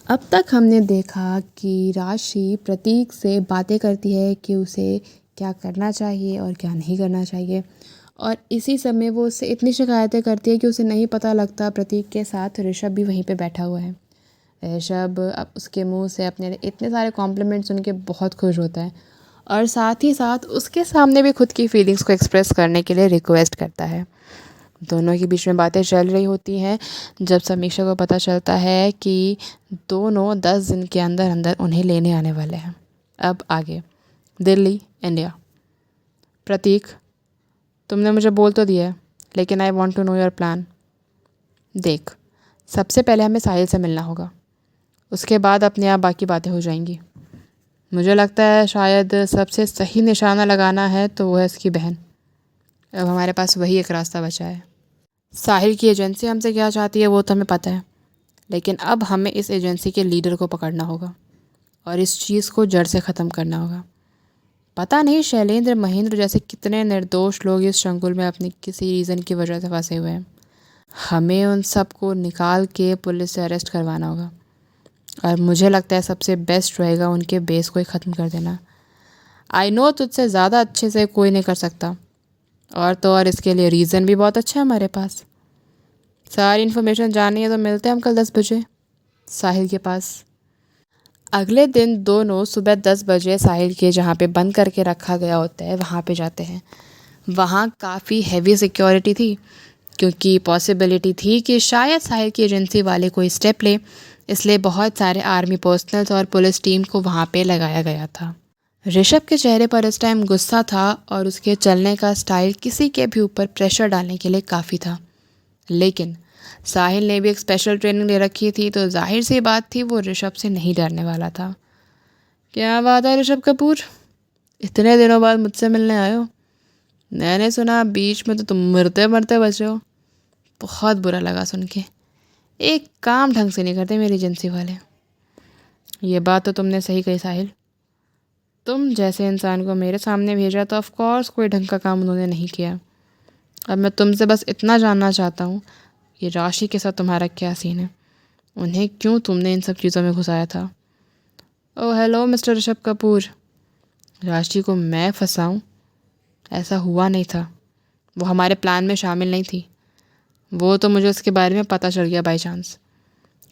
अब तक हमने देखा कि राशि प्रतीक से बातें करती है कि उसे क्या करना चाहिए और क्या नहीं करना चाहिए, और इसी समय वो उससे इतनी शिकायतें करती है कि उसे नहीं पता लगता प्रतीक के साथ ऋषभ भी वहीं पे बैठा हुआ है। ऋषभ अब उसके मुंह से अपने इतने सारे कॉम्प्लीमेंट सुन के बहुत खुश होता है और साथ ही साथ उसके सामने भी खुद की फीलिंग्स को एक्सप्रेस करने के लिए रिक्वेस्ट करता है। दोनों के बीच में बातें चल रही होती हैं जब समीक्षा को पता चलता है कि दोनों 10 दिन के अंदर अंदर उन्हें लेने आने वाले हैं। अब आगे दिल्ली, इंडिया। प्रतीक, तुमने मुझे बोल तो दिया है, लेकिन I want to know your plan. देख, सबसे पहले हमें साहिल से मिलना होगा, उसके बाद अपने आप बाकी बातें हो जाएंगी। मुझे लगता है शायद सबसे सही निशाना लगाना है तो वो है इसकी बहन। अब हमारे पास वही एक रास्ता बचा है। साहिल की एजेंसी हमसे क्या चाहती है वो तो हमें पता है, लेकिन अब हमें इस एजेंसी के लीडर को पकड़ना होगा और इस चीज़ को जड़ से ख़त्म करना होगा। पता नहीं शैलेंद्र, महेंद्र जैसे कितने निर्दोष लोग इस चंगुल में अपनी किसी रीज़न की वजह से फंसे हुए हैं। हमें उन सब को निकाल के पुलिस से अरेस्ट करवाना होगा, और मुझे लगता है सबसे बेस्ट रहेगा उनके बेस को ही ख़त्म कर देना। आई नो तुझसे ज़्यादा अच्छे से कोई नहीं कर सकता, और तो और इसके लिए रीज़न भी बहुत अच्छा है हमारे पास। सारी इन्फॉर्मेशन जाननी है तो मिलते हैं हम कल 10 बजे साहिल के पास। अगले दिन दोनों सुबह 10 बजे साहिल के जहाँ पे बंद करके रखा गया होता है वहाँ पे जाते हैं। वहाँ काफ़ी हैवी सिक्योरिटी थी, क्योंकि पॉसिबिलिटी थी कि शायद साहिल की एजेंसी वाले कोई स्टेप ले, इसलिए बहुत सारे आर्मी पर्सनल्स और पुलिस टीम को वहाँ पे लगाया गया था। ऋषभ के चेहरे पर इस टाइम गुस्सा था और उसके चलने का स्टाइल किसी के भी ऊपर प्रेशर डालने के लिए काफ़ी था। लेकिन साहिल ने भी एक स्पेशल ट्रेनिंग ले रखी थी, तो जाहिर सी बात थी वो ऋषभ से नहीं डरने वाला था। क्या बात है ऋषभ कपूर, इतने दिनों बाद मुझसे मिलने आए हो? मैंने सुना बीच में तो तुम मरते मरते बचे हो। बहुत बुरा लगा सुन के। एक काम ढंग से नहीं करते मेरी एजेंसी वाले। ये बात तो तुमने सही कही साहिल, तुम जैसे इंसान को मेरे सामने भेजा तो ऑफ कोर्स कोई ढंग का काम उन्होंने नहीं किया। अब मैं तुमसे बस इतना जानना चाहता हूँ, ये राशि के साथ तुम्हारा क्या सीन है? उन्हें क्यों तुमने इन सब चीज़ों में घुसाया था? Oh hello mister Rishabh Kapoor, राशि को मैं फंसाऊँ? ऐसा हुआ नहीं था, वो हमारे प्लान में शामिल नहीं थी। वो तो मुझे उसके बारे में पता चल गया बाई चांस।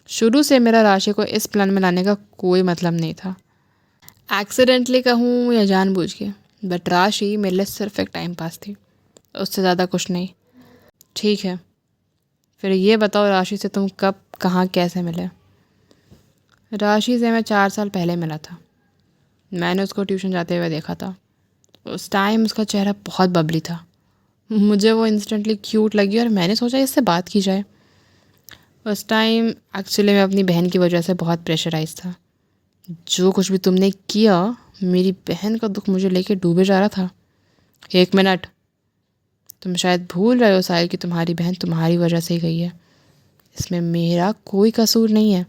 शुरू से मेरा राशि को इस प्लान में लाने का कोई मतलब नहीं था। एक्सीडेंटली कहूँ या जानबूझ के, बट राशि मेरे लिए सिर्फ एक टाइम पास थी, उससे ज़्यादा कुछ नहीं। ठीक है, फिर ये बताओ राशि से तुम कब, कहाँ, कैसे मिले? राशि से मैं 4 साल पहले मिला था। मैंने उसको ट्यूशन जाते हुए देखा था। उस टाइम उसका चेहरा बहुत बबली था। मुझे वो इंस्टेंटली क्यूट लगी और मैंने सोचा इससे बात की जाए। उस टाइम एक्चुअली मैं अपनी बहन की वजह से बहुत प्रेशराइज था। जो कुछ भी तुमने किया, मेरी बहन का दुख मुझे लेके डूबे जा रहा था। एक मिनट, तुम शायद भूल रहे हो साहिल कि तुम्हारी बहन तुम्हारी वजह से ही गई है। इसमें मेरा कोई कसूर नहीं है।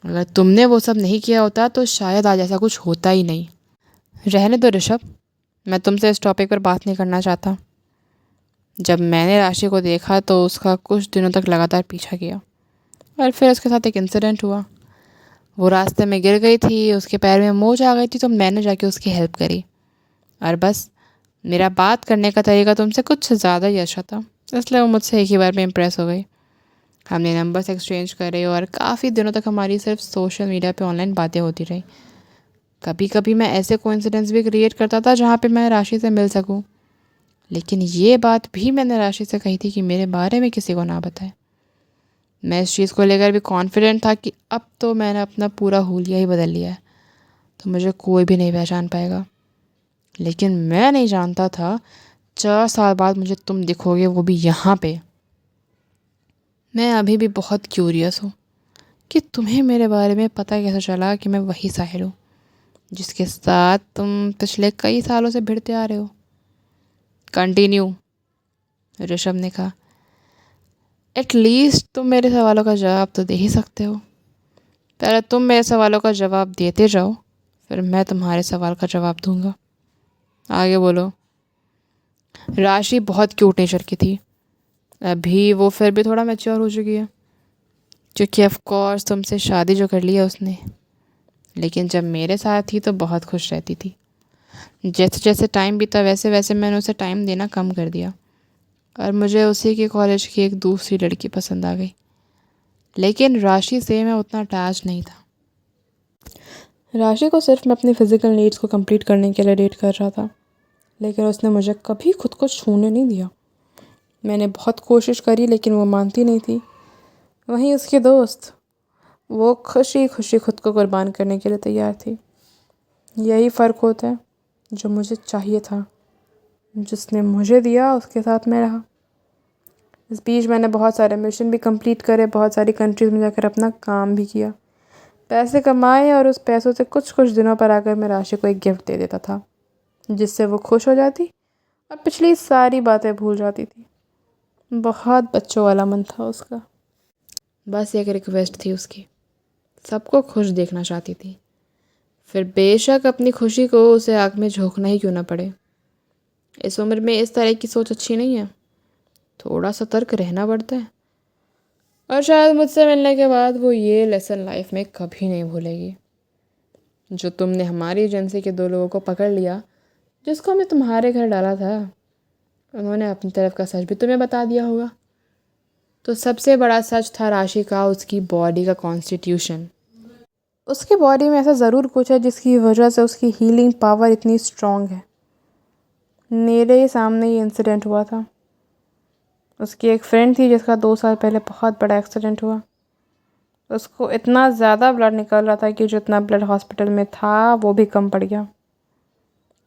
अगर तुमने वो सब नहीं किया होता तो शायद आज ऐसा कुछ होता ही नहीं। रहने दो ऋषभ, मैं तुमसे इस टॉपिक पर बात नहीं करना चाहता। जब मैंने राशि को देखा तो उसका कुछ दिनों तक लगातार पीछा किया, और फिर उसके साथ एक इंसिडेंट हुआ। वो रास्ते में गिर गई थी, उसके पैर में मोच आ गई थी, तो मैंने जाके उसकी हेल्प करी। और बस मेरा बात करने का तरीका तुमसे कुछ ज़्यादा ही अच्छा था, इसलिए वो मुझसे एक ही बार में इम्प्रेस हो गई। हमने नंबर्स एक्सचेंज करे और काफ़ी दिनों तक हमारी सिर्फ सोशल मीडिया पे ऑनलाइन बातें होती रही। कभी कभी मैं ऐसे कोइंसिडेंस भी क्रिएट करता था जहाँ पे मैं राशि से मिल सकूँ, लेकिन ये बात भी मैंने राशि से कही थी कि मेरे बारे में किसी को ना बताए। मैं इस चीज़ को लेकर भी कॉन्फिडेंट था कि अब तो मैंने अपना पूरा हुलिया ही बदल लिया है, तो मुझे कोई भी नहीं पहचान पाएगा। लेकिन मैं नहीं जानता था 4 साल बाद मुझे तुम दिखोगे, वो भी यहाँ पे। मैं अभी भी बहुत क्यूरियस हूँ कि तुम्हें मेरे बारे में पता कैसे चला कि मैं वही साहिल हूँ जिसके साथ तुम पिछले कई सालों से भिड़ते आ रहे हो। कंटिन्यू, ऋषभ ने कहा। एटलीस्ट तुम मेरे सवालों का जवाब तो दे ही सकते हो। पहले तुम मेरे सवालों का जवाब देते जाओ, फिर मैं तुम्हारे सवाल का जवाब दूंगा। आगे बोलो। राशि बहुत क्यूट नेचर की थी, अभी वो फिर भी थोड़ा मैच्योर हो चुकी है। क्योंकि ऑफ कोर्स तुमसे शादी जो कर लिया उसने, लेकिन जब मेरे साथ थी तो बहुत खुश रहती थी। जैसे जैसे टाइम बीता वैसे वैसे मैंने उसे टाइम देना कम कर दिया और मुझे उसी के कॉलेज की एक दूसरी लड़की पसंद आ गई। लेकिन राशि से मैं उतना अटैच नहीं था। राशि को सिर्फ मैं अपनी फ़िज़िकल नीड्स को कंप्लीट करने के लिए डेट कर रहा था, लेकिन उसने मुझे कभी खुद को छूने नहीं दिया। मैंने बहुत कोशिश करी लेकिन वो मानती नहीं थी। वहीं उसकी दोस्त, वो खुशी खुशी खुद को कुर्बान करने के लिए तैयार थी। यही फ़र्क होता है, जो मुझे चाहिए था, जिसने मुझे दिया उसके साथ मैं रहा। इस बीच मैंने बहुत सारे मिशन भी कंप्लीट करे, बहुत सारी कंट्रीज़ में जाकर अपना काम भी किया, पैसे कमाए और उस पैसों से कुछ कुछ दिनों पर आकर मैं राशि को एक गिफ्ट दे देता था, जिससे वो खुश हो जाती और पिछली सारी बातें भूल जाती थी। बहुत बच्चों वाला मन था उसका। बस एक रिक्वेस्ट थी उसकी, सबको खुश देखना चाहती थी, फिर बेशक अपनी खुशी को उसे आग में झोंकना ही क्यों ना पड़े। इस उम्र में इस तरह की सोच अच्छी नहीं है, थोड़ा सतर्क रहना पड़ता है। और शायद मुझसे मिलने के बाद वो ये लेसन लाइफ में कभी नहीं भूलेगी। जो तुमने हमारी एजेंसी के 2 लोगों को पकड़ लिया, जिसको हमने तुम्हारे घर डाला था, उन्होंने अपनी तरफ का सच भी तुम्हें बता दिया होगा। तो सबसे बड़ा सच था राशि का उसकी बॉडी का कॉन्स्टिट्यूशन। उसकी बॉडी में ऐसा ज़रूर कुछ है जिसकी वजह से उसकी हीलिंग पावर इतनी स्ट्रॉन्ग है। मेरे सामने ये इंसिडेंट हुआ था। उसकी एक फ्रेंड थी जिसका 2 साल पहले बहुत बड़ा एक्सीडेंट हुआ। उसको इतना ज़्यादा ब्लड निकल रहा था कि जितना ब्लड हॉस्पिटल में था वो भी कम पड़ गया।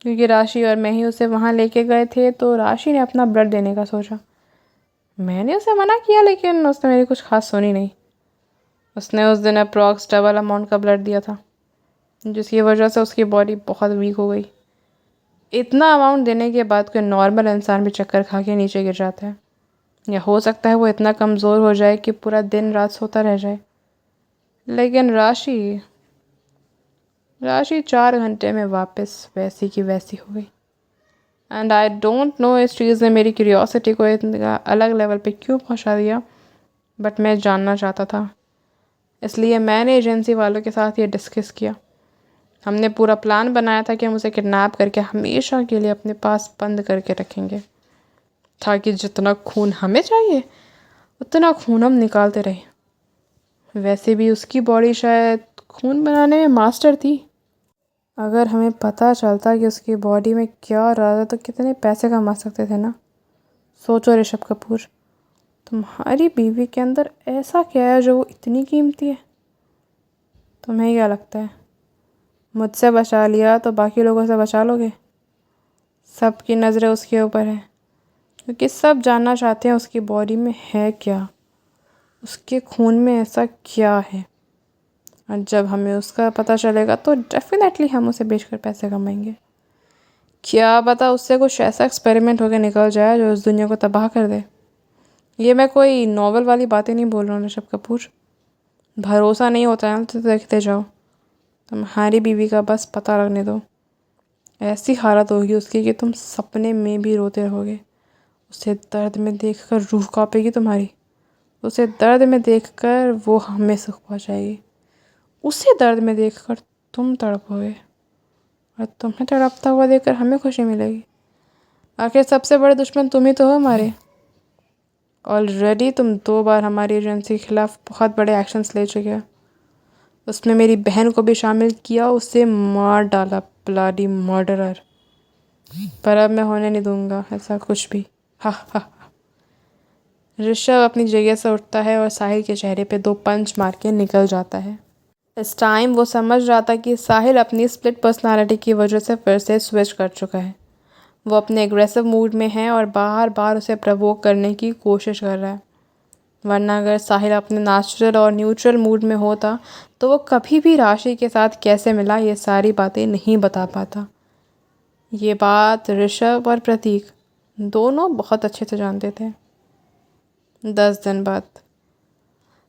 क्योंकि राशि और मैं ही उसे वहाँ लेके गए थे, तो राशि ने अपना ब्लड देने का सोचा। मैंने उसे मना किया लेकिन उसने मेरी कुछ खास सुनी नहीं। उसने उस दिन अप्रॉक्स डबल अमाउंट का ब्लड दिया था, जिसकी वजह से उसकी बॉडी बहुत वीक हो गई। इतना अमाउंट देने के बाद कोई नॉर्मल इंसान भी चक्कर खा के नीचे गिर जाता है, या हो सकता है वो इतना कमज़ोर हो जाए कि पूरा दिन रात सोता रह जाए। लेकिन राशि 4 घंटे में वापस वैसी की वैसी हो गई। एंड आई डोंट नो इस चीज़ ने मेरी क्यूरियोसिटी को इतना अलग लेवल पे क्यों पहुंचा दिया, बट मैं जानना चाहता था। इसलिए मैंने एजेंसी वालों के साथ ये डिस्कस किया। हमने पूरा प्लान बनाया था कि हम उसे किडनैप करके हमेशा के लिए अपने पास बंद करके रखेंगे, ताकि जितना खून हमें चाहिए उतना खून हम निकालते रहें। वैसे भी उसकी बॉडी शायद खून बनाने में मास्टर थी। अगर हमें पता चलता कि उसकी बॉडी में क्या रहा था तो कितने पैसे कमा सकते थे ना। सोचो ऋषभ कपूर, तुम्हारी बीवी के अंदर ऐसा क्या है जो वो इतनी कीमती है? तुम्हें क्या लगता है, मुझसे बचा लिया तो बाकी लोगों से बचा लोगे? सबकी नज़रें उसके ऊपर है, क्योंकि सब जानना चाहते हैं उसकी बॉडी में है क्या, उसके खून में ऐसा क्या है। और जब हमें उसका पता चलेगा तो डेफिनेटली हम उसे बेचकर पैसे कमाएंगे। क्या पता उससे कुछ ऐसा एक्सपेरिमेंट होकर निकल जाए जो इस दुनिया को तबाह कर दे। ये मैं कोई नॉवल वाली बातें नहीं बोल रहा हूँ ऋषभ कपूर। भरोसा नहीं होता है तो देखते जाओ। तुम्हारी बीवी का बस पता लगने दो। ऐसी हालत होगी उसकी कि तुम सपने में भी रोते रहोगे। उसे दर्द में देखकर रूह कांपेगी तुम्हारी। उसे दर्द में देखकर वो हमें सुख पहुँचाएगी। उसे दर्द में देखकर तुम तड़पोगे और तुम्हें तड़पता हुआ देखकर हमें खुशी मिलेगी। आखिर सबसे बड़े दुश्मन तुम ही तो हो हमारे। ऑलरेडी तुम 2 बार हमारी एजेंसी के खिलाफ बहुत बड़े एक्शंस ले चुके हो। उसमें मेरी बहन को भी शामिल किया, उसे मार डाला, ब्लडी मर्डरर। पर अब मैं होने नहीं दूंगा ऐसा कुछ भी। हा हा हा। ऋषभ अपनी जगह से उठता है और साहिल के चेहरे पे 2 पंच मार के निकल जाता है। इस टाइम वो समझ रहा था कि साहिल अपनी स्प्लिट पर्सनालिटी की वजह से फिर से स्विच कर चुका है। वो अपने एग्रेसिव मूड में है और बार बार उसे प्रवोक करने की कोशिश कर रहा है। वरना अगर साहिल अपने नेचुरल और न्यूट्रल मूड में होता तो वो कभी भी राशि के साथ कैसे मिला ये सारी बातें नहीं बता पाता। ये बात ऋषभ और प्रतीक दोनों बहुत अच्छे से जानते थे। 10 दिन बाद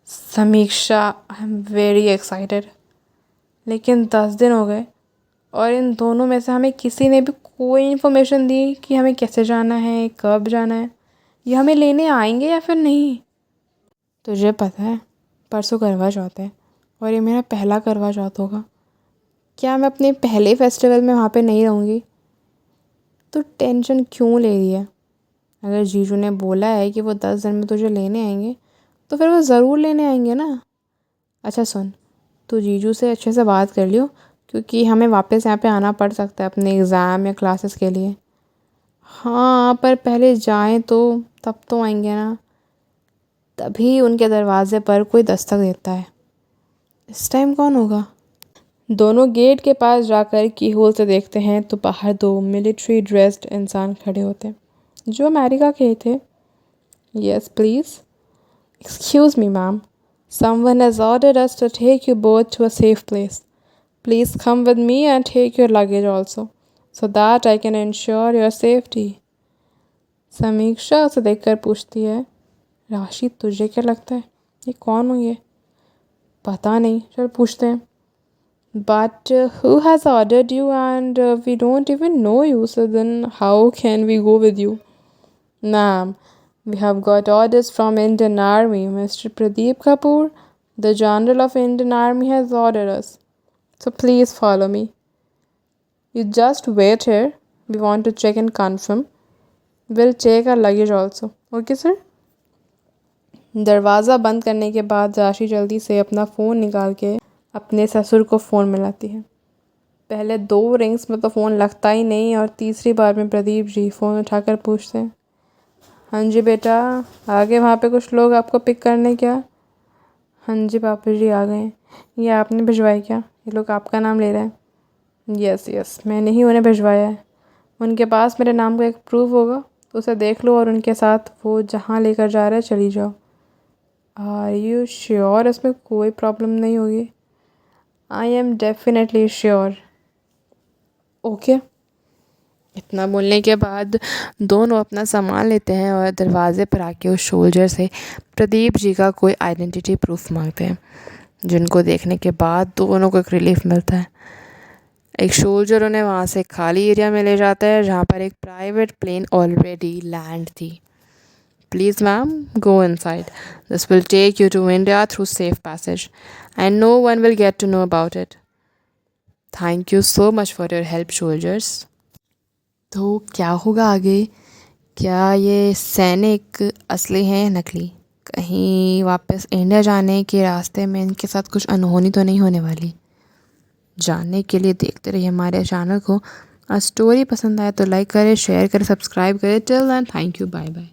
समीक्षा, आई एम वेरी एक्साइटेड। लेकिन 10 दिन हो गए और इन दोनों में से हमें किसी ने भी कोई इन्फॉर्मेशन दी कि हमें कैसे जाना है, कब जाना है, या हमें लेने आएंगे या फिर नहीं। तुझे पता है परसों करवा चौथ है और ये मेरा पहला करवा चौथ होगा। क्या मैं अपने पहले फेस्टिवल में वहाँ पे नहीं रहूँगी? तो टेंशन क्यों ले रही है? अगर जीजू ने बोला है कि वो 10 दिन में तुझे लेने आएंगे तो फिर वो ज़रूर लेने आएंगे ना। अच्छा सुन, तू जीजू से अच्छे से बात कर लियो, क्योंकि हमें वापस यहाँ पे आना पड़ सकता है अपने एग्ज़ाम या क्लासेस के लिए। हाँ, पर पहले जाएं तो तब तो आएंगे ना। तभी उनके दरवाजे पर कोई दस्तक देता है। इस टाइम कौन होगा? दोनों गेट के पास जाकर की होल से देखते हैं तो बाहर 2 मिलिट्री ड्रेस्ड इंसान खड़े होते हैं, जो अमेरिका के थे। Yes please. Excuse me ma'am, someone has ordered us to take you both to a safe place. Please come with me and take your luggage also so that I can ensure your safety. Sameeksha उसे देखकर पूछती है, राशि तुझे क्या लगता है ये कौन होंगे? पता नहीं, चल पूछते हैं। But who has ordered you and we don't even know you, so then how can we go with you? Ma'am, we have got orders from Indian Army. Mr. Pradeep Kapoor, the General of Indian Army, has ordered us. So please follow me. You just wait here. We want to check and confirm. We'll take our luggage also. Okay, sir? दरवाज़ा बंद करने के बाद राशि जल्दी से अपना phone निकाल के अपने ससुर को फ़ोन मिलाती है। पहले 2 रिंग्स में तो फ़ोन लगता ही नहीं और तीसरी बार में प्रदीप जी फ़ोन उठाकर पूछते हैं, हाँ जी बेटा, आगे वहाँ पे कुछ लोग आपको पिक करने क्या? हाँ जी पापा जी आ गए हैं। ये आपने भिजवाए क्या? ये लोग आपका नाम ले रहे हैं। यस यस, मैंने ही उन्हें भिजवाया है। उनके पास मेरे नाम का एक प्रूफ होगा तो उसे देख लो और उनके साथ वो जहाँ लेकर जा रहे हैं चली जाओ। आर यू श्योर इसमें कोई प्रॉब्लम नहीं होगी? I am definitely sure. Okay. इतना बोलने के बाद दोनों अपना सामान लेते हैं और दरवाज़े पर आके उस सोल्जर से प्रदीप जी का कोई आइडेंटिटी प्रूफ मांगते हैं, जिनको देखने के बाद दोनों को एक रिलीफ मिलता है। एक सोल्जर उन्हें वहाँ से खाली एरिया में ले जाता है जहाँ पर एक प्राइवेट प्लेन ऑलरेडी लैंड थी। Please ma'am, go inside. This will take you to India through safe passage and no one will get to know about it. Thank you so much for your help soldiers. तो क्या होगा आगे? क्या ये सैनिक असली हैं या नकली? कहीं वापस इंडिया जाने के रास्ते में इनके साथ कुछ अनहोनी तो नहीं होने वाली? जानने के लिए देखते रहिए हमारे चैनल को। स्टोरी पसंद आए तो लाइक करें, शेयर करें, सब्सक्राइब करें। Till then, thank you, bye bye.